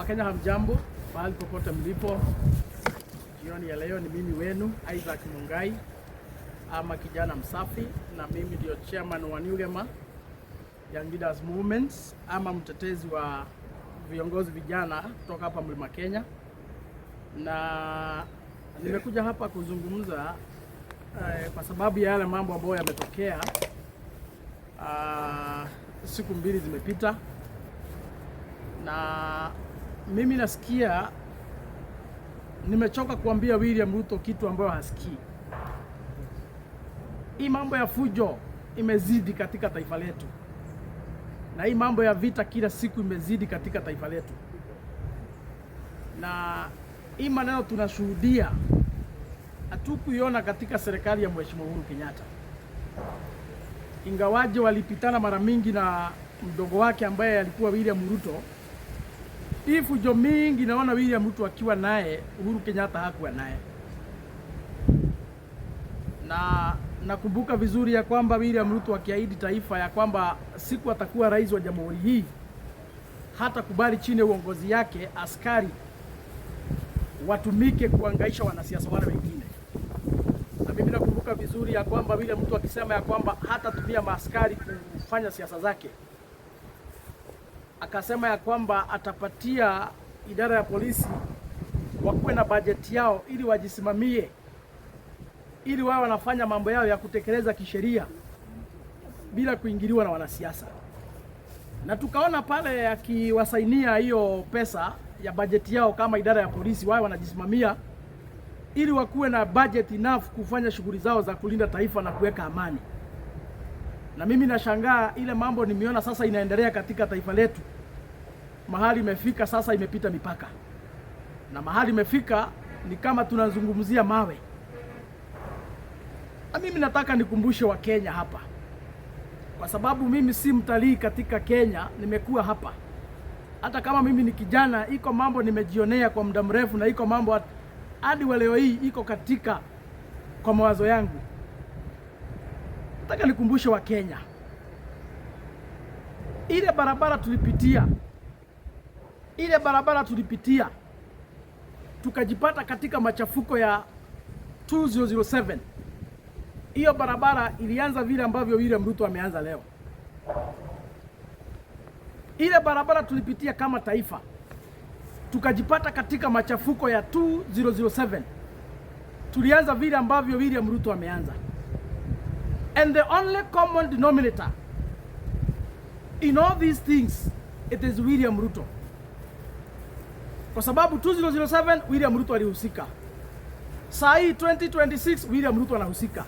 Wakenya hamjambo, mahali popote mlipo. Jioni ya leo ni mimi wenu Isaac Mungai ama kijana msafi, na mimi ndio chairman wa Nugema Young Leaders Movements ama mtetezi wa viongozi vijana kutoka hapa Mlima Kenya. Na nimekuja hapa kuzungumza kwa sababu ya yale mambo ambayo yametokea. Siku mbili zimepita na mimi nasikia nimechoka kuambia William Ruto kitu ambayo hasikii. Hii mambo ya fujo imezidi katika taifa letu, na hii mambo ya vita kila siku imezidi katika taifa letu, na hii maneno tunashuhudia hatukuiona katika serikali ya Mheshimiwa Uhuru Kenyatta, ingawaje walipitana mara mingi na mdogo wake ambaye alikuwa William Ruto. Hii fujo mingi naona William Ruto akiwa naye, Uhuru Kenyatta hakuwa naye. Na nakumbuka vizuri ya kwamba William Ruto akiahidi taifa ya kwamba siku atakuwa rais wa jamhuri hii, hata kubali chini ya uongozi yake askari watumike kuangaisha wanasiasa wale wengine. Na mimi nakumbuka vizuri ya kwamba William Ruto akisema ya kwamba hata tumia maaskari kufanya siasa zake, akasema ya kwamba atapatia idara ya polisi wakuwe na bajeti yao ili wajisimamie, ili wao wanafanya mambo yao ya kutekeleza kisheria bila kuingiliwa na wanasiasa. Na tukaona pale akiwasainia hiyo pesa ya bajeti yao kama idara ya polisi, wao wanajisimamia ili wakuwe na budget enough kufanya shughuli zao za kulinda taifa na kuweka amani. Na mimi nashangaa ile mambo nimeona sasa inaendelea katika taifa letu. Mahali imefika sasa, imepita mipaka, na mahali imefika ni kama tunazungumzia mawe. Na mimi nataka nikumbushe wa Kenya hapa, kwa sababu mimi si mtalii katika Kenya, nimekuwa hapa. Hata kama mimi ni kijana, iko mambo nimejionea kwa muda mrefu, na iko mambo hadi wa leo hii iko katika kwa mawazo yangu. Nataka nikumbushe wa Kenya, ile barabara tulipitia tukajipata katika machafuko ya 2007. Hiyo barabara ilianza vile ambavyo William Ruto ameanza leo. Ile barabara tulipitia kama taifa tukajipata katika machafuko ya 2007. Tulianza vile ambavyo William Ruto ameanza. And the only common denominator in all these things, it is William Ruto. Kwa sababu 2007 William Ruto alihusika. Saa hii 2026 William Ruto anahusika.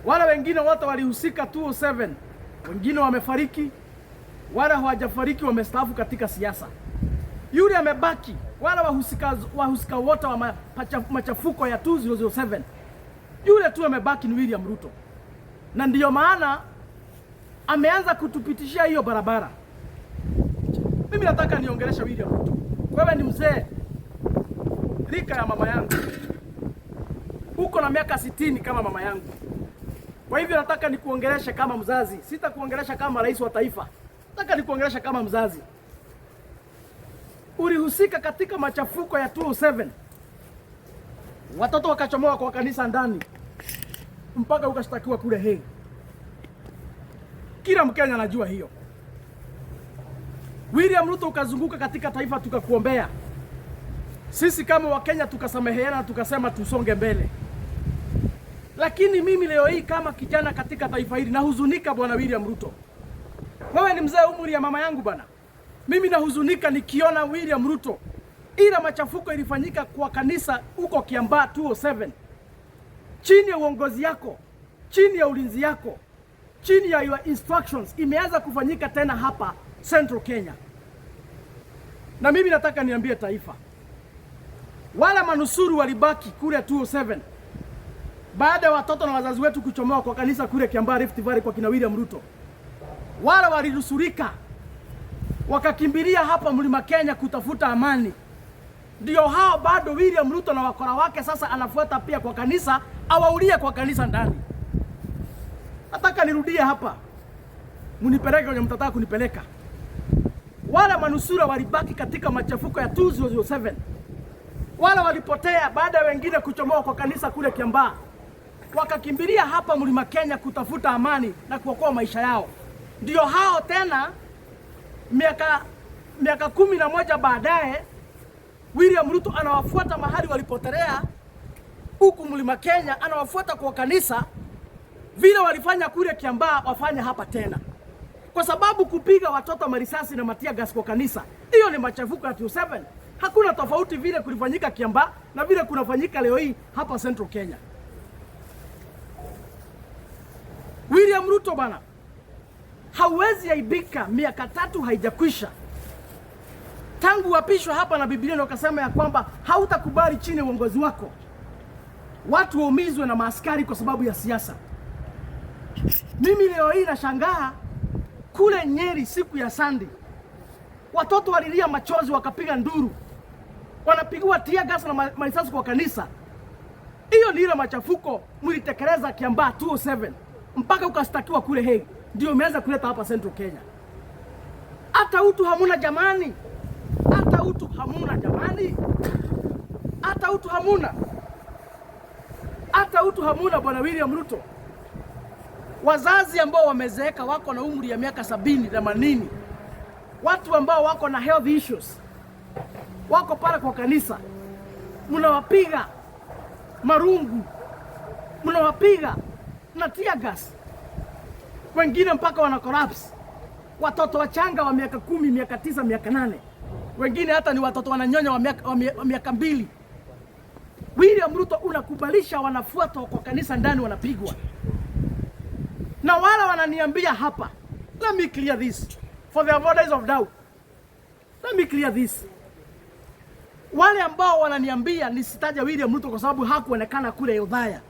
Wale wengine wote walihusika 2007. Wengine wamefariki, wale hawajafariki wamestaafu katika siasa. Yule amebaki, wale wahusika wote wa machafuko ya 2007. Yule tu amebaki ni William Ruto. Na ndiyo maana ameanza kutupitishia hiyo barabara. Mimi nataka niongelesha William Ruto. Wewe ni mzee rika ya mama yangu, uko na miaka 60 kama mama yangu. Kwa hivyo nataka nikuongelesha kama mzazi, sitakuongelesha kama rais wa taifa. Nataka nikuongelesha kama mzazi. Ulihusika katika machafuko ya 2007. Watoto wakachomoa kwa kanisa ndani, mpaka ukashtakiwa kule Hague. Kila Mkenya anajua hiyo. William Ruto ukazunguka katika taifa, tukakuombea. Sisi kama Wakenya tukasameheana, tukasema tusonge mbele. Lakini mimi leo hii kama kijana katika taifa hili nahuzunika, bwana William Ruto. Wewe ni mzee umri ya mama yangu bwana. Mimi nahuzunika nikiona William Ruto, ila machafuko ilifanyika kwa kanisa huko Kiambaa 2007. Chini ya uongozi yako, chini ya ulinzi yako, chini ya your instructions, imeanza kufanyika tena hapa Central Kenya. Na mimi nataka niambie taifa, wale manusuru walibaki kule 2007 baada ya watoto na wazazi wetu kuchomoa kwa kanisa kule Kiambaa Rift Valley kwa kina William Ruto. Wale walinusurika wakakimbilia hapa Mlima Kenya kutafuta amani. Ndio hao bado William Ruto na wakora wake sasa anafuata pia kwa kanisa, awaulie kwa kanisa ndani. Nataka nirudie hapa, munipeleke kwenye mtataka kunipeleka. wale manusura walibaki katika machafuko ya 2007. Wale walipotea baada ya wengine kuchomoa kwa kanisa kule Kiambaa, wakakimbilia hapa Mlima Kenya kutafuta amani na kuokoa maisha yao. Ndio hao tena miaka 11 baadaye William Ruto anawafuata mahali walipotelea huku Mlima Kenya, anawafuata kwa kanisa vile walifanya kule Kiambaa wafanya hapa tena, kwa sababu kupiga watoto marisasi na matia gas kwa kanisa, hiyo ni machafuko ya 2007. Hakuna tofauti vile kulifanyika Kiambaa na vile kunafanyika leo hii hapa Central Kenya. William Ruto bana, hauwezi aibika, miaka 3 haijakwisha tangu wapishwa hapa na Biblia, na wakasema ya kwamba hautakubali chini ya uongozi wako watu waumizwe na maaskari kwa sababu ya siasa. Mimi leo hii nashangaa kule Nyeri siku ya Sunday, watoto walilia machozi wakapiga nduru, wanapigwa tear gas na marisasi kwa kanisa. Hiyo ni ile machafuko mlitekeleza Kiambaa 2007 mpaka ukastakiwa kule Hague, ndio umeanza kuleta hapa Central Kenya. Hata utu hamuna jamani, hata utu hamuna jamani, hata utu hamuna, hata utu hamuna bwana William Ruto. Wazazi ambao wamezeeka wako na umri ya miaka 70 na 80, watu ambao wako na health issues wako pale kwa kanisa, mnawapiga marungu, mnawapiga na tear gas, wengine mpaka wana collapse. Watoto wachanga wa miaka 10, miaka 9, miaka 8, wengine hata ni watoto wananyonya wa miaka 2. William Ruto unakubalisha wanafuatwa kwa kanisa ndani wanapigwa. Na wala wananiambia hapa, let me clear this for the avoidance of doubt. Let me clear this. Wale ambao wananiambia nisitaja William Ruto kwa sababu hakuonekana kule Udhaya,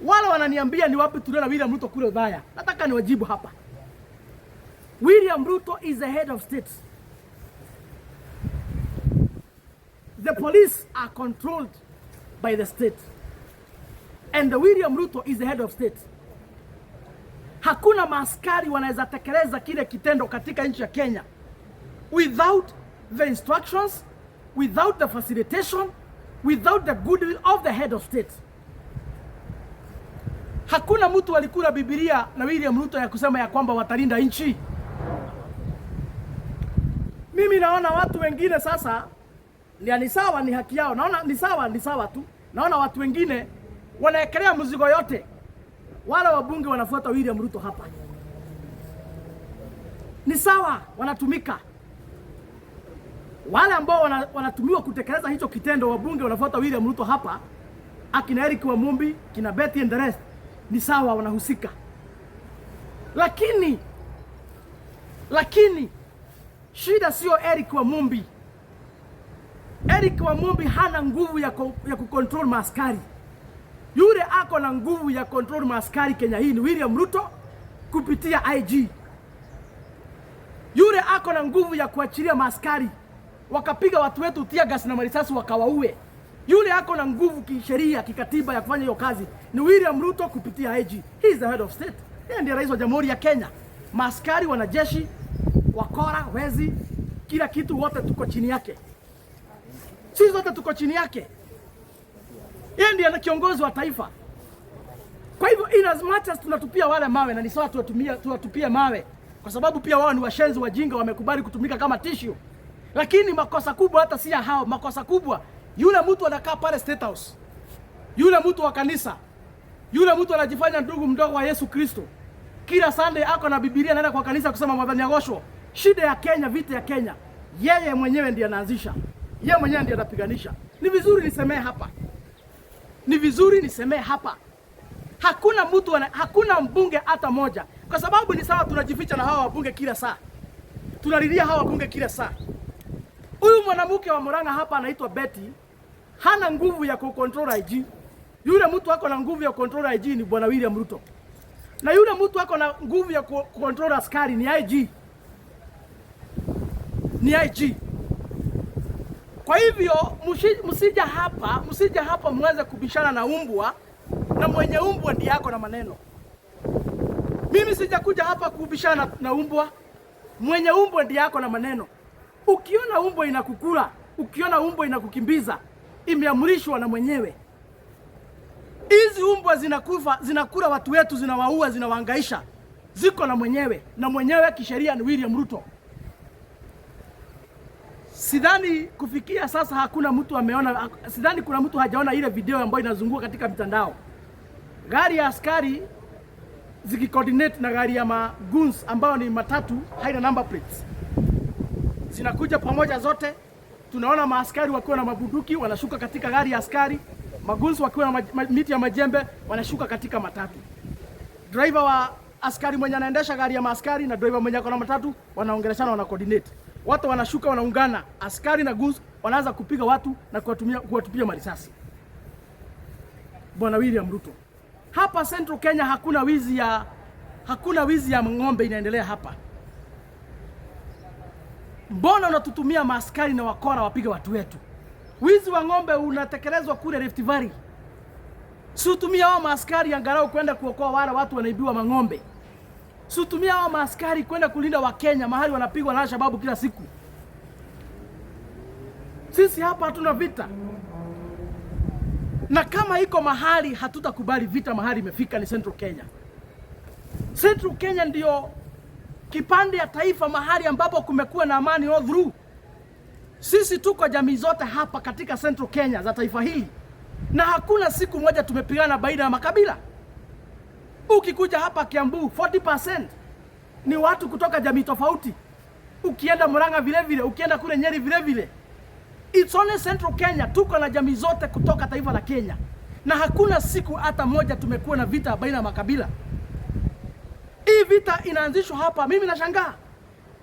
wale wananiambia ni wapi tuliona William Ruto kule Udhaya, nataka niwajibu hapa. William Ruto is the head of state. The police are controlled by the state, and William Ruto is the head of state. Hakuna maaskari wanaweza tekeleza kile kitendo katika nchi ya Kenya without the instructions, without the facilitation, without the goodwill of the head of state. Hakuna mtu alikula Biblia na William Ruto ya kusema ya kwamba watalinda nchi. Mimi naona watu wengine sasa ni sawa, ni haki yao. Naona ni sawa tu. Naona watu wengine wanaekelea mzigo yote. Wala wabunge wanafuata William Ruto hapa. Ni sawa, wanatumika. Wale ambao wanatumiwa kutekeleza hicho kitendo, wabunge wanafuata William Ruto hapa, akina Eric Wamumbi, kina Betty and the rest, ni sawa, wanahusika. Lakini shida sio Eric Wamumbi. Eric Wamumbi hana nguvu ya kukontrol maaskari. Yule ako na nguvu ya control maaskari Kenya hii ni William Ruto kupitia IG. Yule ako na nguvu ya kuachilia maaskari wakapiga watu wetu tear gas na marisasi wakawaue. Yule ako na nguvu kisheria, kikatiba ya kufanya hiyo kazi ni William Ruto kupitia IG. He is the head of state. Yeye ndiye rais wa Jamhuri ya Kenya. Maaskari, wanajeshi, wakora, wezi, kila kitu wote tuko chini yake. Sisi wote tuko chini yake. Yeye ndiye kiongozi wa taifa. Kwa hivyo in as much as tunatupia wale mawe, na ni sawa tuwatupie mawe, kwa sababu pia wao ni washenzi wajinga, wamekubali kutumika kama tissue. Lakini makosa kubwa hata si ya hao, makosa kubwa yule mtu anakaa pale State House, yule mtu wa kanisa, yule mtu anajifanya ndugu mdogo wa Yesu Kristo, kila Sunday ako na Biblia anaenda kwa kanisa kusema mwadhani agosho. Shida ya Kenya, vita ya Kenya, yeye mwenyewe ndiye anaanzisha, yeye mwenyewe ndiye anapiganisha. Ni vizuri nisemee hapa, hakuna mtu hakuna mbunge hata moja, kwa sababu ni sawa tunajificha na hawa wabunge kila saa, tunalilia hawa wabunge kila saa. Huyu mwanamke wa Murang'a hapa anaitwa Betty hana nguvu ya kucontrol IG. Yule mtu ako na nguvu ya control IG ni bwana William Ruto, na yule mtu ako na nguvu ya kucontrol askari ni IG. Kwa hivyo msija hapa mwanze kubishana na umbwa, na mwenye umbwa ndiye yako na maneno. Mimi sijakuja hapa kubishana na umbwa. Mwenye umbo ndiye yako na maneno. Ukiona umbo inakukula, ukiona umbo inakukimbiza, imeamrishwa na mwenyewe. Hizi umbo zinakufa, zinakula watu wetu, zinawaua, zinawahangaisha. Ziko na mwenyewe, na mwenyewe kisheria ni William Ruto. Sidhani kufikia sasa hakuna mtu ameona, sidhani kuna mtu hajaona ile video ambayo inazunguka katika mitandao. Gari ya askari zikicoordinate na gari ya maguns ambayo ni matatu haina number plates. Zinakuja pamoja zote. Tunaona maaskari wakiwa na mabunduki wanashuka katika gari ya askari, maguns wakiwa na miti ya majembe wanashuka katika matatu. Driver wa askari mwenye anaendesha gari ya maaskari na driver mwenye ako na matatu wanaongeleshana, wana coordinate. Watu wanashuka, wanaungana, askari na guns wanaanza kupiga watu na kuwatupia marisasi. Bwana William Ruto, hapa Central Kenya hakuna wizi ya ng'ombe inaendelea hapa. Mbona unatutumia maaskari na wakora wapige watu wetu? Wizi wa ng'ombe unatekelezwa kule Rift Valley. Sutumia hao maaskari angalau kwenda kuokoa wale watu wanaibiwa mang'ombe. Sutumia hao maaskari kwenda kulinda Wakenya mahali wanapigwa na Al-Shabaab kila siku. Sisi hapa hatuna vita. Na kama iko mahali hatutakubali vita, mahali imefika ni Central Kenya. Central Kenya ndio kipande ya taifa, mahali ambapo kumekuwa na amani all through. Sisi tuko jamii zote hapa katika Central Kenya za taifa hili, na hakuna siku moja tumepigana baina ya makabila. Ukikuja hapa Kiambu 40% ni watu kutoka jamii tofauti. Ukienda Murang'a vile vile, ukienda kule Nyeri vile vile. It's only Central Kenya tuko na jamii zote kutoka taifa la Kenya, na hakuna siku hata moja tumekuwa na vita baina ya makabila. Hii vita inaanzishwa hapa, mimi nashangaa.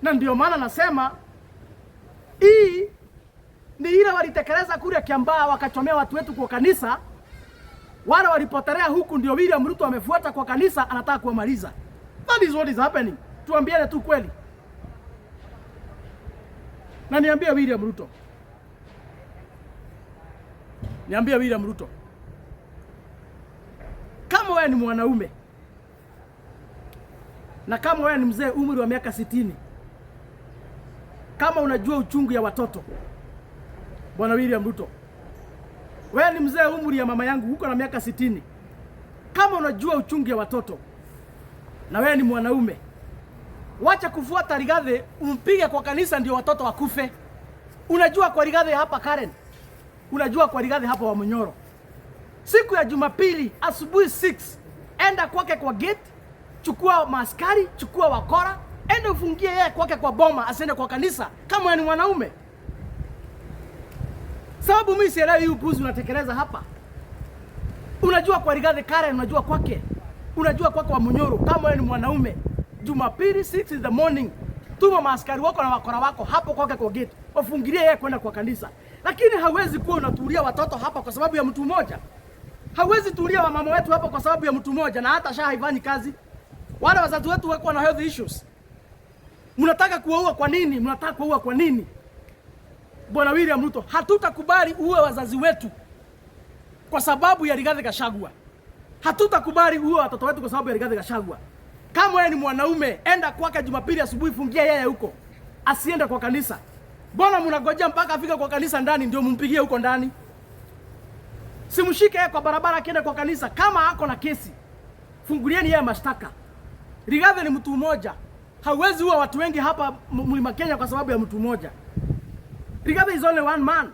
Na ndio maana nasema hii ni ile walitekeleza kule Kiambaa, wakachomea watu wetu kwa kanisa. Wale walipotelea huku ndio William Ruto amefuata kwa kanisa, anataka kuwamaliza. That is what is happening. Tuambiane tu kweli. Na niambie William Ruto. Kama wewe ni mwanaume na kama wewe ni mzee umri wa miaka 60, kama unajua uchungu ya watoto, Bwana William Ruto, wewe ni mzee umri ya mama yangu, huko na miaka 60. Kama unajua uchungu ya watoto na wewe ni mwanaume, wacha kufuata Rigathi umpige kwa kanisa ndio watoto wakufe. Unajua kwa Rigathi hapa Karen, unajua kwa Rigathi hapa wa Munyoro, siku ya Jumapili asubuhi 6, enda kwake kwa gate, chukua maaskari, chukua wakora, enda ufungie yeye kwake kwa boma, asiende kwa kanisa kama ni mwanaume. Sababu mimi sielewi hii upuzi unatekeleza hapa. Unajua kwa Rigathi Karen, unajua kwake, unajua kwake wa Munyoro, kama ni mwanaume, Jumapili 6 in the morning, tuma maaskari wako na wakora wako hapo kwake kwa gate, wafungilie yeye kwenda kwa kanisa. Lakini hawezi kuwa unatulia watoto hapa kwa sababu ya mtu mmoja. Hawezi tulia wa mama wetu hapa kwa sababu ya mtu mmoja, na hata haifanyi kazi. Wale wazazi wetu wako na health issues. Mnataka kuwaua kwa nini? Mnataka kuwaua kwa nini? Bwana William Ruto, hatutakubali uwe wazazi wetu kwa sababu ya Rigathi Gachagua. Hatutakubali uwe watoto wetu kwa sababu ya Rigathi Gachagua. Kama wewe ni mwanaume, enda kwake Jumapili asubuhi, fungia yeye huko, asiende kwa kanisa. Mbona mnangojea mpaka afike kwa kanisa ndani ndio mumpigie huko ndani? Simshike yeye kwa barabara akienda kwa kanisa. Kama ako na kesi, fungulieni yeye mashtaka. Rigathi ni mtu mmoja. Hawezi huwa watu wengi hapa Mlima Kenya kwa sababu ya mtu mmoja. Rigathi is only one man.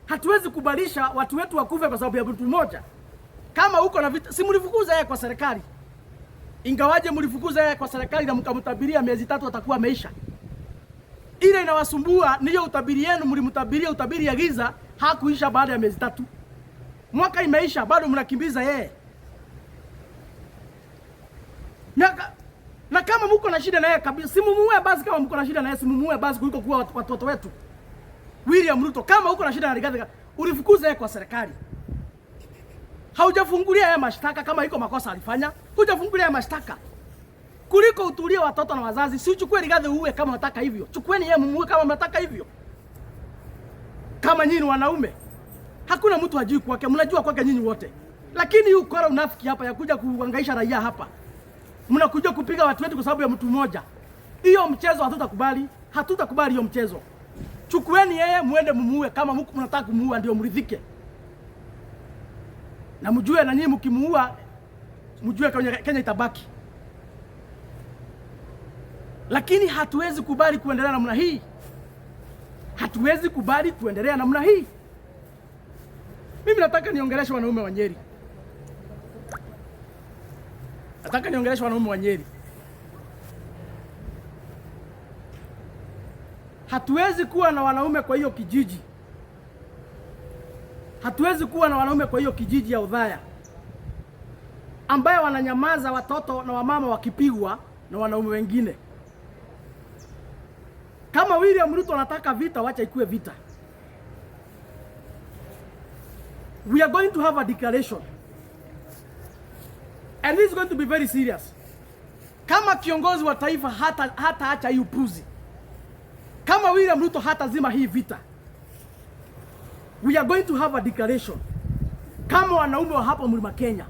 Hatuwezi kubalisha watu wetu wakufe kwa sababu ya mtu mmoja. Kama uko na vita, si mlifukuza yeye kwa serikali. Ingawaje mlifukuza yeye kwa serikali na mkamtabiria miezi 3 atakuwa ameisha. Ile inawasumbua niyo utabiri yenu, mlimtabiria utabiri ya giza, hakuisha baada ya miezi 3. Mwaka imeisha, bado mnakimbiza yeye. Na kama mko na shida na yeye kabisa, simumuue basi. Kama mko na shida na yeye, simumuue basi kuliko kuwa watoto wetu. William Ruto, kama uko na shida na Rigathi, ulifukuza yeye kwa serikali. Haujafungulia yeye mashtaka kama iko makosa alifanya. Hujafungulia yeye mashtaka. Kuliko utulie watoto na wazazi, si uchukue Rigathi uwe kama unataka hivyo. Chukueni yeye mumuue kama mnataka hivyo. Kama nyinyi wanaume, hakuna mtu hajui kwake, mnajua kwake nyinyi wote. Lakini huu ukora unafiki hapa ya kuja kuhangaisha raia hapa. Mnakuja kupiga watu wetu kwa sababu ya mtu mmoja. Hiyo mchezo hatutakubali. Hatutakubali hiyo mchezo. Chukueni yeye muende mumuue kama mnataka kumuua ndio mridhike. Na mjue na nyinyi mkimuua mjue Kenya itabaki. Lakini hatuwezi kubali kuendelea namna hii. Hatuwezi kubali kuendelea namna hii. Mimi nataka niongeleshe wanaume wa Nyeri. Nataka niongeleshe wanaume wa Nyeri. Hatuwezi kuwa na wanaume kwa hiyo kijiji. Hatuwezi kuwa na wanaume kwa hiyo kijiji ya Udhaya ambaye wananyamaza watoto na wamama wakipigwa na wanaume wengine. Kama William Ruto anataka vita, wacha ikuwe vita. We are going to have a declaration. And this is going to be very serious. Kama kiongozi wa taifa hata acha hii upuzi. Kama William Ruto hatazima hii vita. We are going to have a declaration. Kama wanaume wa hapa Mlima Kenya.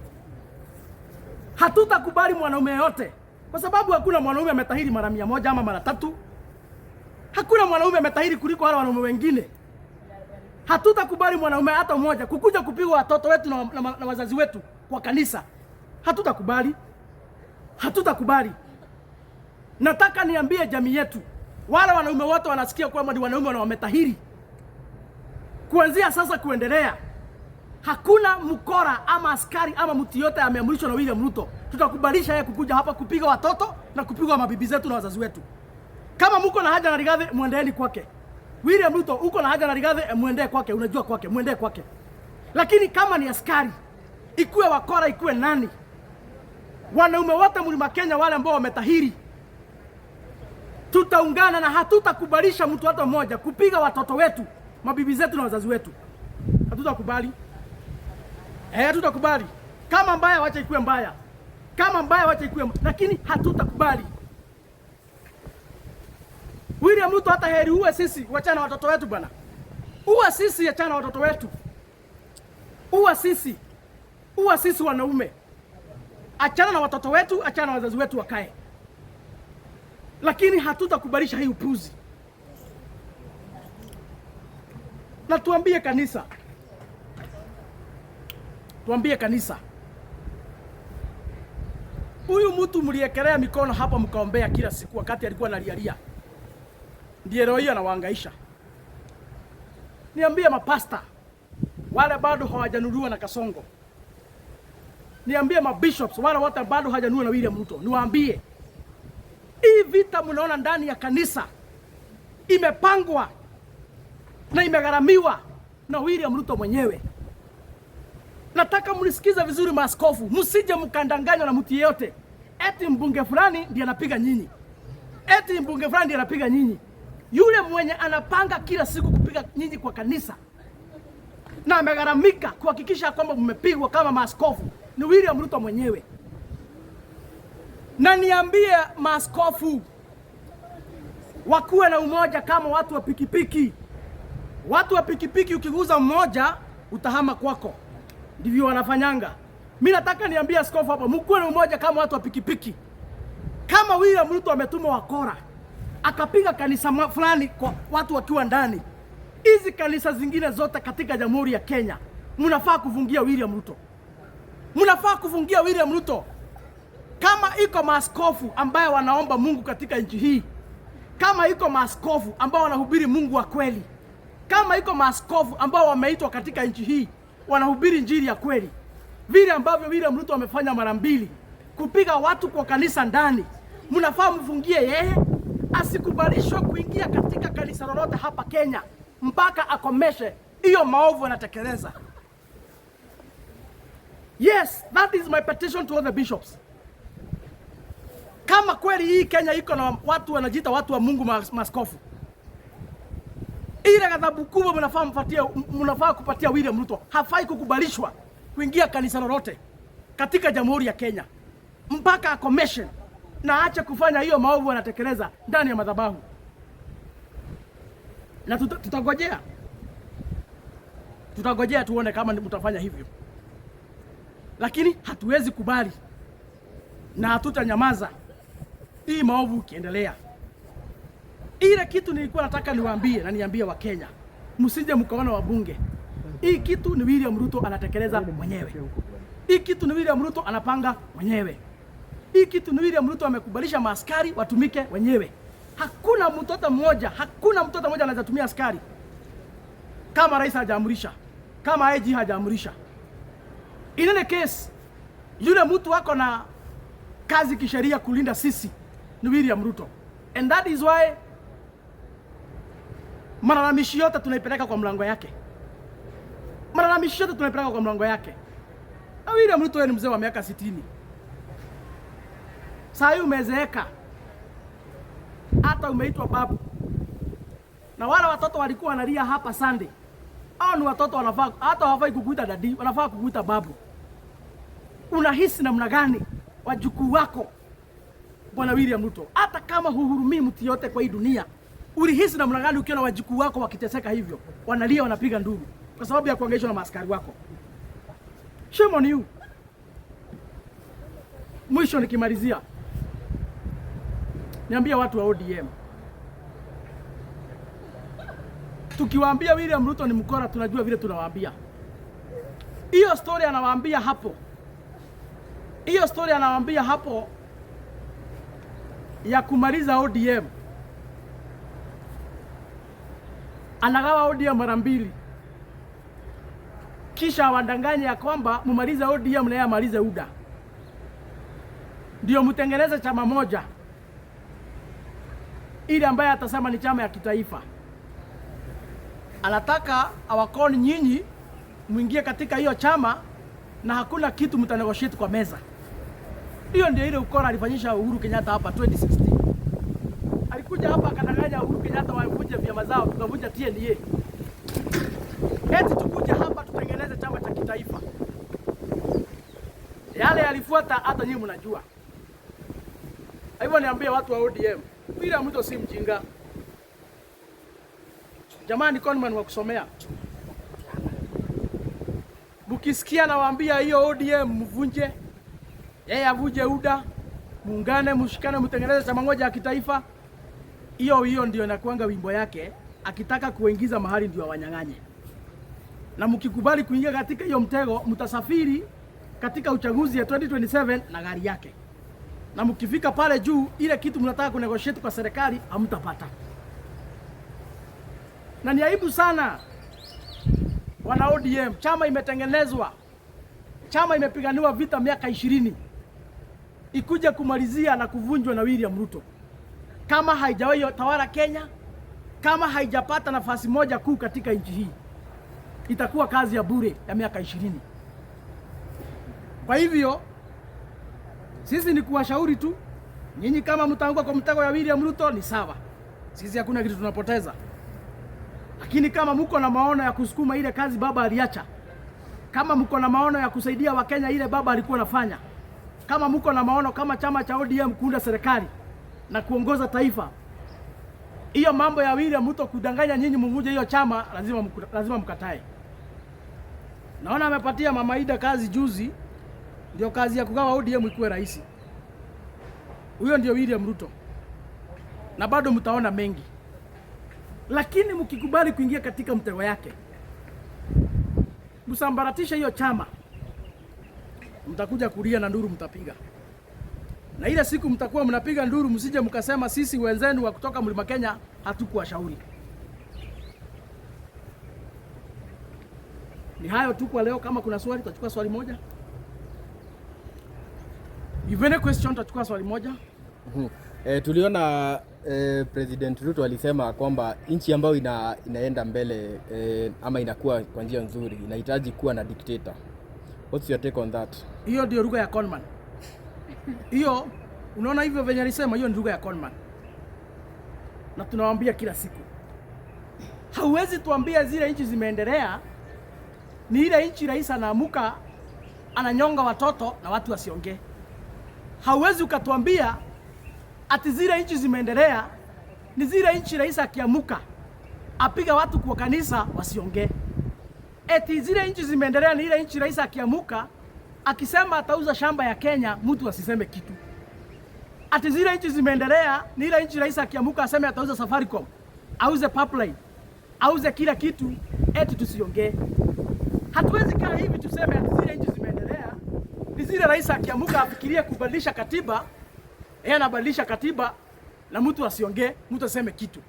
Hatutakubali mwanaume yote. Kwa sababu hakuna mwanaume ametahiri mara 100 ama mara 3. Hakuna mwanaume ametahiri kuliko wale wanaume wengine. Hatutakubali mwanaume hata mmoja kukuja kupigwa watoto wetu na wazazi wetu kwa kanisa. Hatutakubali. Hatutakubali. Nataka niambie jamii yetu, wale wanaume wote wanasikia kwamba ni wanaume na wametahiri. Kuanzia sasa kuendelea, hakuna mkora ama askari ama mtu yote ameamrishwa na William Ruto tutakubalisha yeye kukuja hapa kupiga watoto na kupigwa mabibi zetu na wazazi wetu. Kama mko na haja na Rigathi, muendeeni kwake. William Ruto, uko na haja na Rigathi, muendee kwake, unajua kwake, muendee kwake. Lakini kama ni askari, ikuwe wakora, ikuwe nani, wanaume wote Mlima Kenya wale ambao wametahiri, tutaungana na hatutakubalisha mtu hata mmoja kupiga watoto wetu, mabibi zetu na wazazi wetu. Hatutakubali. Hatutakubali. Kama mbaya wacha ikuwe mbaya. Kama mbaya wacha ikuwe, lakini hatutakubali. William Ruto hata heri uwe sisi, wachana watoto wetu bwana. Uwe sisi, achana watoto wetu. Uwe sisi. Uwe sisi wanaume. Achana na watoto wetu, achana na wazazi wetu wakae. Lakini hatutakubalisha hii upuzi. Na tuambie kanisa. Tuambie kanisa. Huyu mtu mliekelea mikono hapa mkaombea kila siku wakati alikuwa analialia. Ndiye roho hiyo anawahangaisha. Niambie mapasta wale bado hawajanunuliwa na Kasongo. Niambie mabishops wale wote bado hawajanunuliwa na William Ruto. Niwaambie hii vita mnaona ndani ya kanisa imepangwa na imegharamiwa na William Ruto mwenyewe. Nataka mnisikize vizuri maaskofu, msije mkandanganywa na mtu yeyote. Eti mbunge fulani ndiye anapiga nyinyi. Eti mbunge fulani ndiye anapiga nyinyi. Yule mwenye anapanga kila siku kupiga nyinyi kwa kanisa na amegharamika kuhakikisha kwamba mmepigwa kama maaskofu ni William Ruto mwenyewe. Na niambie maaskofu wakuwe na umoja kama watu wa pikipiki. Watu wa pikipiki ukiguza mmoja utahama kwako. Ndivyo wanafanyanga. Mimi nataka niambie askofu hapa, mkuwe na umoja kama watu wa pikipiki. Kama William Ruto ametuma wakora akapiga kanisa fulani kwa watu wakiwa ndani, hizi kanisa zingine zote katika Jamhuri ya Kenya mnafaa kufungia William Ruto. Mnafaa kufungia William Ruto. Kama iko maaskofu ambaye wanaomba Mungu katika nchi hii, kama iko maaskofu ambao wanahubiri Mungu wa kweli, kama iko maaskofu ambao wameitwa katika nchi hii wanahubiri injili ya kweli, vile ambavyo William Ruto amefanya mara 2 kupiga watu kwa kanisa ndani, mnafaa mfungie yeye, asikubalishwe kuingia katika kanisa lolote hapa Kenya mpaka akomeshe hiyo maovu anatekeleza. Yes, that is my petition to all the bishops. Kama kweli hii Kenya iko na watu wanajiita watu wa Mungu maaskofu, ile ghadhabu kubwa mnafaa kupatia William Ruto. Hafai kukubalishwa kuingia kanisa lolote katika Jamhuri ya Kenya mpaka akomeshe na aache kufanya hiyo maovu anatekeleza ndani ya madhabahu. Na tutagojea tuone kama mtafanya hivyo. Lakini hatuwezi kubali na hatutanyamaza hii maovu kiendelea. Ile kitu nilikuwa nataka niwaambie na niambie wa Kenya, msije mkaona wabunge. Hii kitu ni William Ruto anatekeleza mwenyewe. Hii kitu ni William Ruto anapanga mwenyewe. Hii kitu ni William Ruto amekubalisha maaskari watumike wenyewe. Hakuna mtoto mmoja anaweza tumia askari kama rais hajaamrisha, kama IG hajaamrisha. In any case, yule mtu wako na kazi kisheria kulinda sisi ni William Ruto. And that is why malalamishi yote tunaipeleka kwa mlango yake. Malalamishi yote tunaipeleka kwa mlango yake. Na William Ruto ni mzee wa miaka 60. Saa hii umezeeka. Hata umeitwa babu. Na wale watoto walikuwa wanalia hapa Sunday. Hao ni watoto wanafaa, hata hawafai kukuita dadi, wanafaa kukuita babu. Unahisi namna gani wajukuu wako Bwana William Ruto? Hata kama huhurumii mtu yote kwa hii dunia, ulihisi namna gani ukiona wajukuu wako wakiteseka hivyo? Wanalia, wanapiga nduru kwa sababu ya kuangaishwa na maaskari wako. Shame on you. Mwisho nikimalizia, niambia watu wa ODM, tukiwaambia William Ruto ni mkora, tunajua vile tunawaambia. Hiyo story anawaambia hapo, hiyo story anawaambia hapo ya kumaliza ODM, anagawa ODM mara mbili, kisha wadanganya ya kwamba mumaliza ODM na yeye amalize UDA, ndio mtengeneze chama moja ili ambaye atasema ni chama ya kitaifa. Anataka awakoni nyinyi muingie katika hiyo chama na hakuna kitu mtanegotiate kwa meza. Hiyo ndio ile ukora alifanyisha Uhuru Kenyatta hapa 2016. Alikuja hapa akadanganya Uhuru Kenyatta wavunje vyama zao, tukavunja TNA. Eti tukuje hapa tutengeneze chama cha kitaifa. Yale yalifuata hata nyinyi mnajua. Hivyo niambie watu wa ODM, William Ruto si mjinga. Jamani, conman wa kusomea. Mukisikia nawaambia hiyo ODM mvunje, yeye avunje UDA, muungane, mshikane, mtengeneze chama moja ya kitaifa. Hiyo ndio inakuanga wimbo yake, akitaka kuingiza mahali ndio wanyang'anye. Na mkikubali kuingia katika hiyo mtego, mtasafiri katika uchaguzi ya 2027 na gari yake. Na mkifika pale juu, ile kitu mnataka kunegotiate kwa serikali hamtapata. Na ni aibu sana wana ODM, chama imetengenezwa, chama imepiganiwa vita miaka 20, ikuja kumalizia na kuvunjwa na William Ruto. Kama haijawahi tawala Kenya, kama haijapata nafasi moja kuu katika nchi hii, itakuwa kazi ya bure ya miaka 20. Kwa hivyo sisi ni kuwashauri tu, nyinyi kama mtaanguka kwa mtego ya William Ruto ni sawa, sisi hakuna kitu tunapoteza. Lakini kama mko na maono ya kusukuma ile kazi baba aliacha, kama mko na maono ya kusaidia Wakenya ile baba alikuwa anafanya, kama mko na maono kama chama cha ODM kuunda serikali na kuongoza taifa, hiyo mambo ya William Ruto kudanganya nyinyi mvunje hiyo chama lazima mkatae. Naona amepatia Mama Ida kazi juzi, ndio kazi ya kugawa ODM ikuwe rahisi. Huyo ndio William Ruto. Na bado mtaona mengi. Lakini mkikubali kuingia katika mtego yake, msambaratisha hiyo chama, mtakuja kulia na nduru mtapiga. Na ile siku mtakuwa mnapiga nduru, msije mkasema sisi wenzenu wa kutoka Mlima Kenya hatukuwashauri. Ni hayo tu kwa leo. Kama kuna swali tutachukua swali moja. If any question tutachukua swali moja. Tuliona President Ruto alisema kwamba nchi ambayo inaenda mbele ama inakuwa kwa njia nzuri inahitaji kuwa na dictator. What's your take on that? Hiyo ndio lugha ya conman. Hiyo unaona hivyo venye alisema, hiyo ni lugha ya conman. Na tunawaambia kila siku, hauwezi tuambia zile nchi zimeendelea ni ile nchi rais anaamuka ananyonga watoto na watu wasiongee. Hauwezi ukatuambia ati zile nchi zimeendelea ni zile nchi rais akiamuka apiga watu kwa kanisa wasiongee. Eti zile nchi zimeendelea ni ile nchi rais akiamuka akisema atauza shamba ya Kenya mtu asiseme kitu. ati zile nchi zimeendelea ni ile nchi rais akiamuka aseme atauza Safaricom, auze pipeline, auze kila kitu, eti tusiongee. Hatuwezi kaa hivi tuseme ati zile nchi zimeendelea ni zile rais akiamuka afikirie kubadilisha katiba, yeye anabadilisha katiba na mtu asiongee, mtu aseme kitu.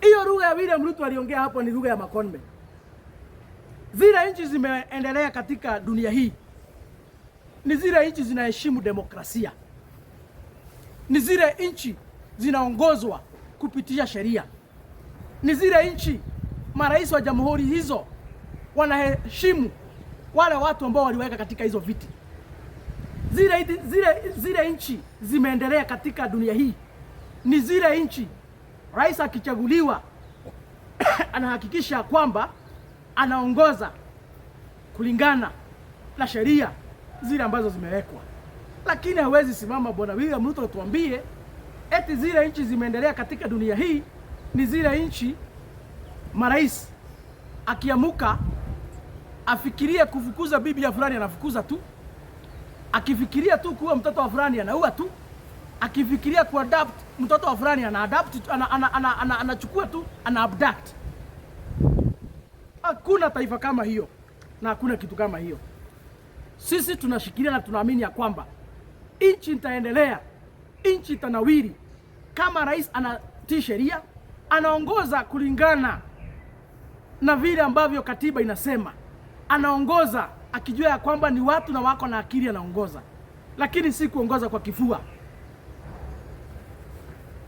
Hiyo lugha ya William Ruto aliongea hapo ni lugha ya makonde. Zile nchi zimeendelea katika dunia hii ni zile nchi zinaheshimu demokrasia, ni zile nchi zinaongozwa kupitia sheria, ni zile nchi marais wa jamhuri hizo wanaheshimu wale watu ambao waliweka katika hizo viti. Zile nchi zimeendelea katika dunia hii ni zile nchi rais akichaguliwa anahakikisha kwamba anaongoza kulingana na sheria zile ambazo zimewekwa. Lakini hawezi simama bwana William Ruto tuambie eti zile nchi zimeendelea katika dunia hii ni zile nchi marais akiamuka afikirie kufukuza bibi ya fulani anafukuza tu, akifikiria tu kuwa mtoto wa fulani anaua tu, akifikiria kuadapt mtoto wa fulani anachukua tu, ana abduct. Hakuna taifa kama hiyo na hakuna kitu kama hiyo. Sisi tunashikilia na tunaamini ya kwamba nchi itaendelea, nchi itanawiri kama rais anatii sheria, anaongoza kulingana na vile ambavyo katiba inasema, anaongoza akijua ya kwamba ni watu na wako na akili anaongoza, lakini si kuongoza kwa kifua.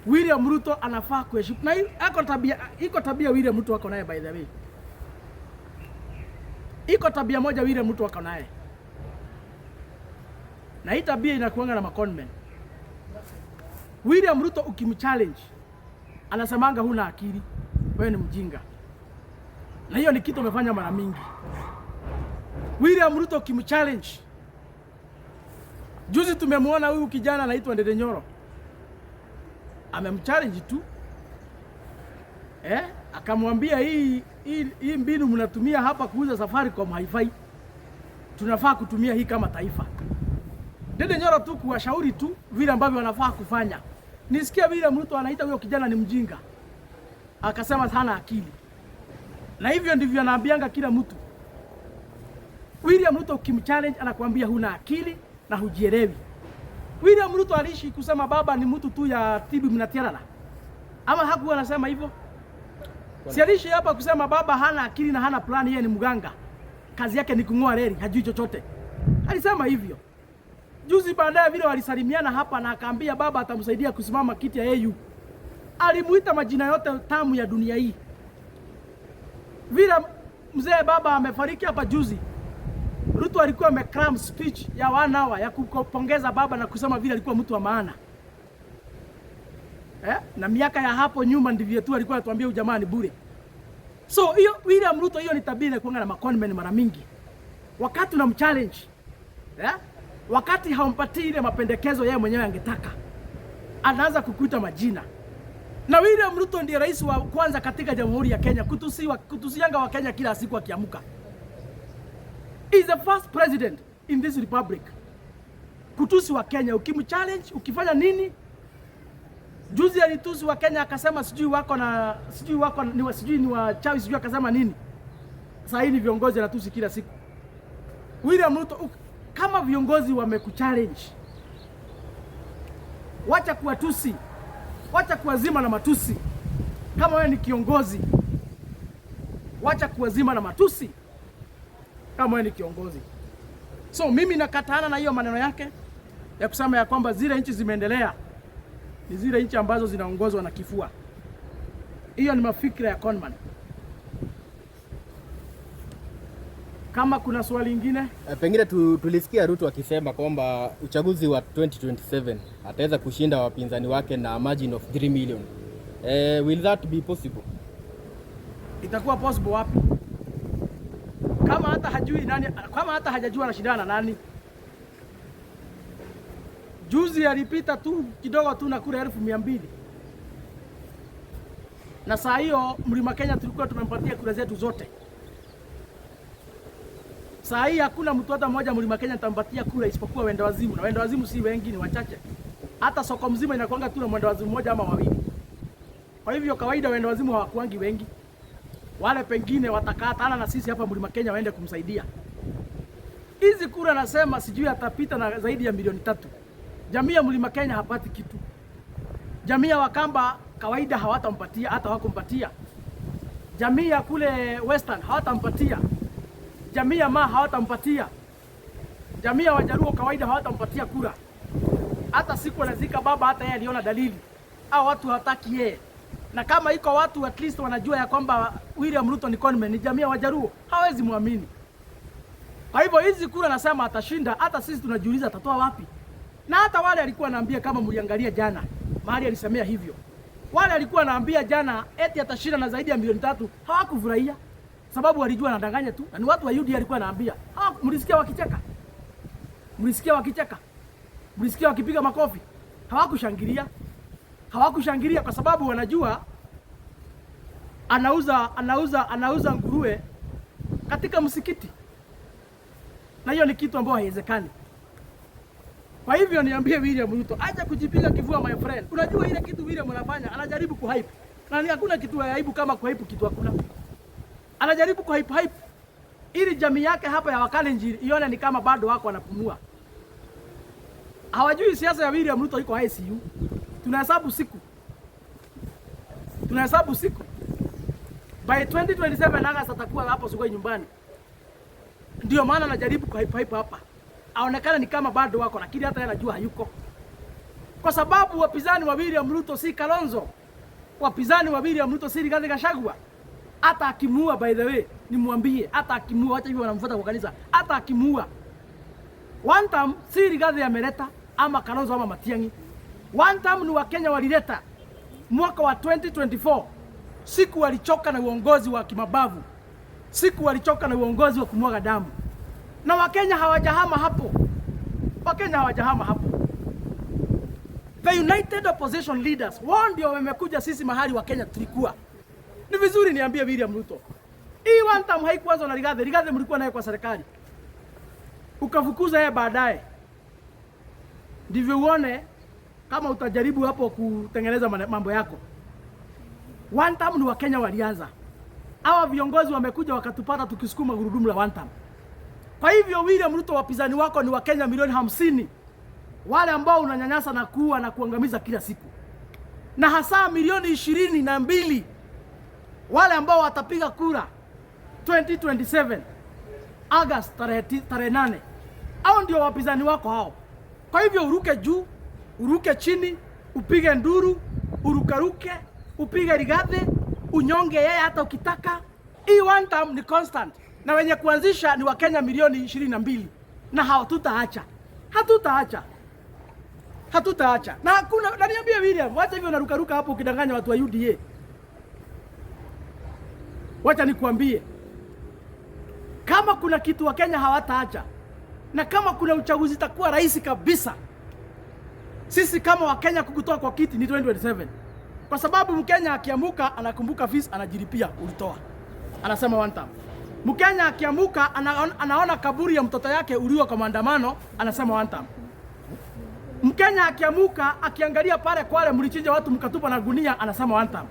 William Ruto anafaa kuheshimu, na iko tabia William Ruto wako naye, by the way. Iko tabia moja William Ruto wako naye, na hii tabia inakuanga na maconmen. William Ruto ukimchallenge anasemanga huna akili, wewe ni mjinga, na hiyo ni kitu amefanya mara mingi. William Ruto ukimchallenge, juzi tumemwona huyu kijana anaitwa Ndede Nyoro amemchallenge tu, akamwambia hii mbinu mnatumia hapa kuuza Safaricom haifai, tunafaa kutumia hii kama taifa. Ndede Nyoro tu kuwashauri tu vile ambavyo wanafaa kufanya. Nisikia vile mtu anaita huyo kijana ni mjinga, akasema hana akili, na hivyo ndivyo anaambianga kila mtu. William Ruto ukimchallenge anakuambia huna akili na hujielewi. William Ruto alishi kusema baba ni mtu tu ya tibi mnatiarala, ama hakuwa anasema hivyo? Si alishi hapa kusema baba hana akili na hana plani, yeye ni mganga, kazi yake ni kung'oa reli, hajui chochote. Alisema hivyo. Juzi baadaye vile walisalimiana hapa na akaambia baba atamsaidia kusimama kiti ya AU. Alimuita majina yote tamu ya dunia hii. Vile mzee baba amefariki hapa juzi, Ruto alikuwa amecram speech ya 1 hour ya kupongeza baba na kusema vile alikuwa mtu wa maana. Na miaka ya hapo nyuma ndivyo tu alikuwa anatuambia ujamaa ni bure. So hiyo William Ruto, hiyo ni tabia ya kuanga na maconmen mara mingi. Wakati unamchallenge, wakati haumpatii ile mapendekezo yeye mwenyewe angetaka, anaanza kukuita majina. Na William Ruto ndiye rais wa kwanza katika Jamhuri ya Kenya kutusianga wa Kenya kila siku akiamuka. He is the first president in this republic kutusi wa Kenya. Ukimchallenge, ukifanya nini? Juzi alitusi wa Kenya akasema sijui ni wachawi, sijui akasema nini. Sasa hii ni viongozi anatusi kila siku. William Ruto, kama viongozi wamekuchallenge, wacha kuwatusi, wacha kuwazima na matusi. Kama wewe ni kiongozi, wacha kuwazima na matusi kama wewe ni kiongozi. So mimi nakataana na hiyo maneno yake ya kusema ya kwamba zile nchi zimeendelea ni zile nchi ambazo zinaongozwa na kifua. Hiyo ni mafikira ya conman. Kama kuna swali lingine, pengine tulisikia Ruto akisema kwamba uchaguzi wa 2027 ataweza kushinda wapinzani wake na margin of 3 million. Will that be possible? Itakuwa possible wapi? Kama hata hajui nani, kama hata hajajua anashindana na nani. Juzi alipita tu kidogo tu na kura 1200. Na saa hiyo Mlima Kenya tulikuwa tumempatia kura zetu zote. Saa hii hakuna mtu hata mmoja Mlima Kenya tampatia kura isipokuwa wenda wazimu, na wenda wazimu si wengi, ni wachache. hata soko mzima inakuanga tu na mwenda wazimu mmoja ama wawili. Kwa hivyo kawaida wenda wazimu hawakuangi wengi. Wale pengine watakatana na sisi hapa Mlima Kenya waende kumsaidia. Hizi kura nasema sijui atapita na zaidi ya milioni 3. Jamii ya Mlima Kenya hapati kitu. Jamii ya Wakamba kawaida hawatampatia, hata hawakumpatia. Jamii ya kule Western hawatampatia. Jamii ya Maa hawatampatia. Jamii ya Wajaruo kawaida hawatampatia kura. Hata siku anazika baba, hata yeye aliona dalili. Hao watu hataki yeye. Na kama iko watu at least wanajua ya kwamba William Ruto ni conman, ni jamii ya Wajaruo, hawezi muamini. Kwa hivyo hizi kura nasema atashinda, hata sisi tunajiuliza atatoa wapi. Na hata wale alikuwa anaambia, kama mliangalia jana, mahali alisemea hivyo. Wale alikuwa anaambia jana eti atashinda na zaidi ya milioni 3, hawakufurahia. Sababu walijua anadanganya tu. Na ni watu wa UDA alikuwa anaambia. Mlisikia wakicheka? Mlisikia wakicheka? Mlisikia wakipiga makofi? Hawakushangilia. Hawakushangilia kwa sababu wanajua anauza nguruwe katika msikiti. Na hiyo ni kitu ambacho haiwezekani. Kwa hivyo niambie William Ruto, acha kujipiga kifua my friend. Unajua ile kitu William anafanya, anajaribu kuhype. Na ni hakuna kitu aibu kama kuhype kitu hakuna. Anajaribu kuhype ili jamii yake hapa ya Wakalenjin ione ni kama bado wako wanapumua. Hawajui siasa ya William Ruto iko ICU. Tunahesabu siku. Tunahesabu siku. By 2027 August atakuwa hapo Sugoi nyumbani. Ndio maana anajaribu kuhype hapa. Aonekana ni kama bado wako, lakini hata yeye anajua hayuko. Kwa sababu wapinzani wa William Ruto si Kalonzo. Wapinzani wa William Ruto si Rigathi Gachagua. Hata akimuua, by the way, nimwambie, hata akimuua, hata hivyo wanamfuata kwa kanisa, hata akimuua. One time si Rigathi ameleta ama Kalonzo ama Matiang'i. One time ni Wakenya walileta mwaka wa 2024. Siku walichoka na uongozi wa kimabavu. Siku walichoka na uongozi wa kumwaga damu. Na Wakenya hawajahama hapo. Wakenya hawajahama hapo. The United Opposition Leaders, wao ndio wamekuja sisi mahali wa Kenya tulikuwa. Ni vizuri niambie William Ruto. Hii one time haikuanza na Rigathi. Rigathi mlikuwa naye kwa serikali. Ukafukuza yeye baadaye. Ndivyo uone kama utajaribu hapo kutengeneza mambo yako. One time ni Wakenya walianza. Hawa viongozi wamekuja wakatupata tukisukuma gurudumu la one time. Kwa hivyo William Ruto, wapinzani wako ni Wakenya milioni 50. Wale ambao unanyanyasa na kuua na kuangamiza kila siku. Na hasa milioni 22 wale ambao watapiga kura 2027 August tarehe 8. Hao ndio wapinzani wako hao. Kwa hivyo uruke juu, uruke chini, upige nduru, urukaruke, upige Rigathi, unyonge yeye hata ukitaka. Hii one time ni constant. Na wenye kuanzisha ni Wakenya milioni 22. Na hatutaacha. Hatutaacha. Hatutaacha. Na hakuna, na niambie William, wacha hivyo unarukaruka hapo ukidanganya watu wa UDA. Wacha nikuambie. Kama kuna kitu Wakenya hawataacha, na kama kuna uchaguzi itakuwa rahisi kabisa, sisi kama Wakenya kukutoa kwa kiti ni 2027. Kwa sababu Mkenya akiamuka anakumbuka fees, anajilipia ulitoa. Anasema one time. Mkenya akiamuka anaona kaburi ya mtoto yake uliwa kwa maandamano, anasema one time. Mkenya akiamuka akiangalia pale Kwale mlichinja watu mkatupa na gunia, anasema one time.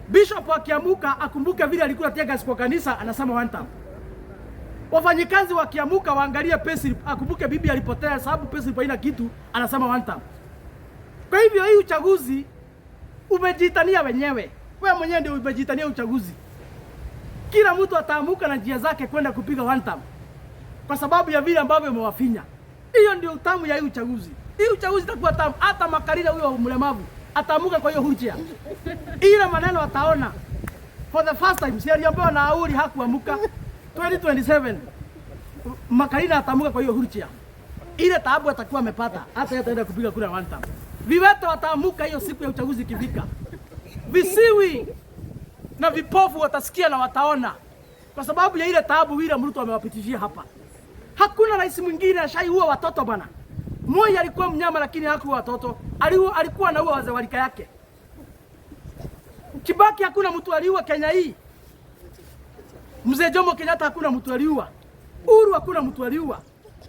Bishop akiamuka akumbuke vile alikula tegas kwa kanisa, anasema one time. Wafanyikazi wakiamuka waangalie pesa, akumbuke bibi alipotea sababu pesa haina kitu, anasema one time. Kwa hivyo hii uchaguzi umejitania wenyewe. Wewe mwenyewe ndio umejitania uchaguzi. Kila mtu ataamuka na njia zake kwenda kupiga one time. Kwa sababu ya vile ambavyo umewafinya. Hiyo ndio utamu ya hii uchaguzi. Hii uchaguzi itakuwa tamu. Hata Makarira huyo mlemavu ataamuka kwa hiyo hujia. Ile maneno ataona. For the first time, si aliambiwa na Auri hakuamuka. 2027 Makarira ataamuka kwa hiyo hujia. Ile taabu atakuwa amepata. Hata yeye ataenda kupiga kura one time. Viwete wataamuka hiyo siku ya uchaguzi kifika. Visiwi na vipofu watasikia na wataona. Kwa sababu ya ile taabu William Ruto amewapitishia hapa. Hakuna rais mwingine ashaiua watoto bana. Moi alikuwa mnyama lakini hakuua watoto. Alikuwa anaua wazee wa rika yake. Kibaki hakuna mtu aliua Kenya hii. Mzee Jomo Kenyatta hakuna mtu aliua. Uhuru hakuna mtu aliua.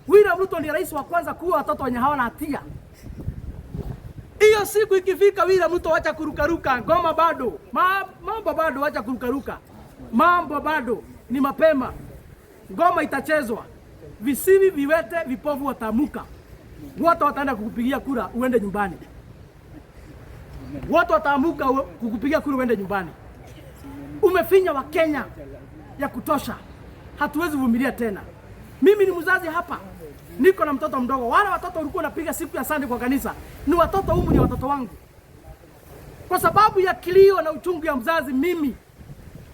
William Ruto ni rais wa kwanza kuua watoto wenye hawana hatia. Hiyo siku ikifika, William Ruto acha kurukaruka, ngoma bado, mambo bado, acha kurukaruka, mambo bado, ni mapema. Ngoma itachezwa, visiwi, viwete, vipofu watamuka, wote wataenda kukupigia kura uende nyumbani, wote wataamuka kukupigia kura uende nyumbani. Umefinya wa Kenya ya kutosha, hatuwezi vumilia tena. Mimi ni mzazi hapa, niko na mtoto mdogo. Wale watoto walikuwa napiga siku ya Sunday kwa kanisa ni watoto umri ya watoto wangu. Kwa sababu ya kilio na uchungu ya mzazi, mimi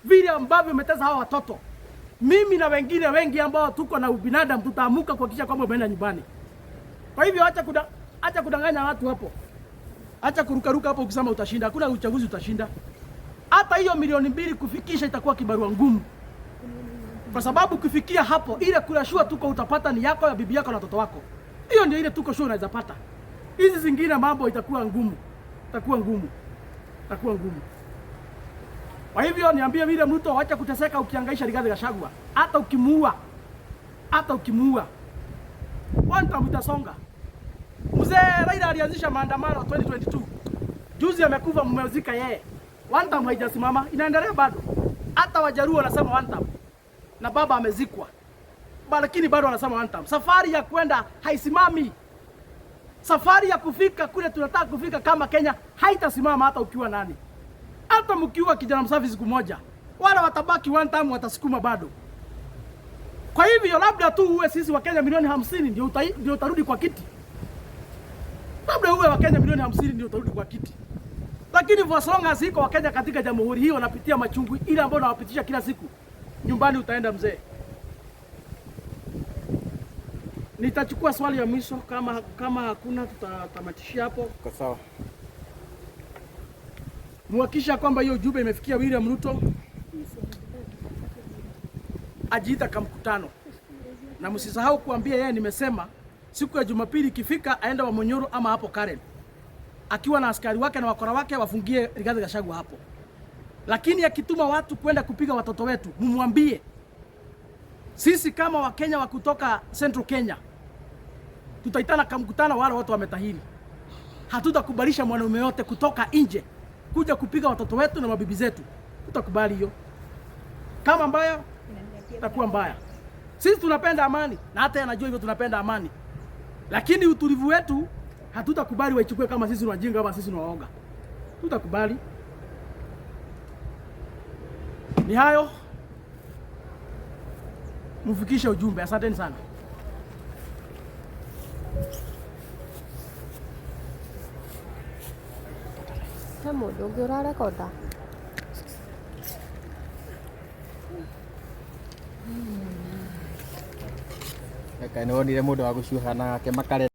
vile ambavyo umeteza hawa watoto, mimi na wengine wengi ambao tuko na ubinadamu tutaamuka kuhakikisha kwamba umeenda nyumbani. Kwa hivyo acha kudanganya watu hapo, acha kurukaruka hapo ukisema utashinda. Hakuna uchaguzi utashinda. Hata hiyo milioni 2 kufikisha itakuwa kibarua ngumu, kwa sababu kufikia hapo, ile kura shua tuko utapata ni yako, ya bibi yako na watoto wako. Hiyo ndio ile tuko shua unaweza pata. Hizi zingine mambo itakuwa ngumu, itakuwa ngumu. Kwa hivyo niambie William Ruto, acha kuteseka ukihangaisha Rigathi Gachagua. Hata ukimuua wanta mtasonga. Mzee Raila alianzisha maandamano 2022. Juzi amekufa, mmezika yeye. Wanta haijasimama, inaendelea bado. Hata Wajaruo wanasema wanta, na baba amezikwa, lakini bado wanasema wanta. Safari ya kwenda haisimami. Safari ya kufika kule tunataka kufika kama Kenya haitasimama hata ukiwa nani. Hata mkiwa kijana msafi siku moja, wala watabaki one time, watasukuma bado. Kwa hivyo labda tu uwe sisi wa Kenya milioni 50 ndio utarudi kwa kiti. Labda uwe wa Kenya milioni 50 ndio utarudi kwa kiti. Lakini for as long as iko wa Kenya katika jamhuri hii wanapitia machungu ile ambayo nawapitisha kila siku, nyumbani utaenda mzee. Nitachukua swali ya mwisho, kama hakuna tutatamatishia hapo. Kwa sawa. Muhakikisha kwamba hiyo ujumbe imefikia William Ruto, ajiita kama mkutano. Na msisahau kuambia yeye nimesema siku ya Jumapili ikifika aenda wa Monyoro ama hapo Karen, akiwa na askari wake na wakora wake, wafungie Rigathi Gachagua hapo. Lakini akituma watu kwenda kupiga watoto wetu, mumwambie sisi kama Wakenya wa kutoka Central Kenya tutaitana kama mkutano, wale watu wametahiri. Hatutakubalisha mwanaume yote kutoka nje kuja kupiga watoto wetu na mabibi zetu. Tutakubali hiyo. Kama mbaya itakuwa mbaya. Sisi tunapenda amani, na hata anajua hivyo tunapenda amani. Lakini utulivu wetu hatutakubali waichukue kama sisi ni wajinga ama sisi ni waoga. Tutakubali. Ni hayo. Mfikishe ujumbe. Asanteni sana. Kamu ndũngĩ ũrarekonda? Nĩ wonire mũndũ wa gũcuha nake makare.